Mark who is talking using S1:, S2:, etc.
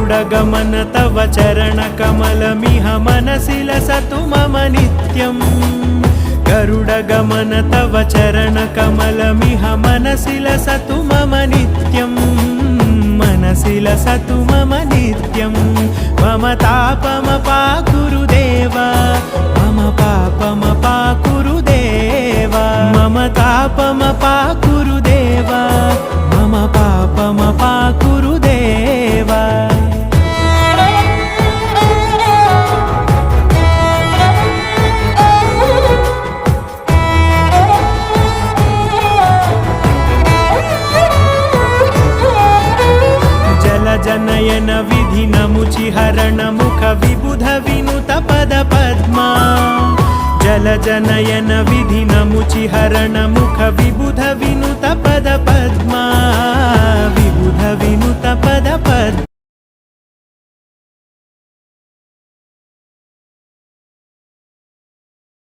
S1: गरुडगमन तव चरणकमलमिह मनसि लसतु मम नित्यम् गरुडगमन तव चरणकमलमिह मनसि लसतु मम नित्यम् मनसि लसतु मम नित्यम् मम तापमपाकुरु देव मम पापमपाकुरु देव मम तापमपाकुरु देव मम पापमपाकुरु देव जनयन विधिनमुचिहरण मुख विबुध विनुत पद पद्मा जलजनयन विधिनमुचिहरण मुख विबुध विनुत पद पद्मा विबुध विनुत पद पद्मा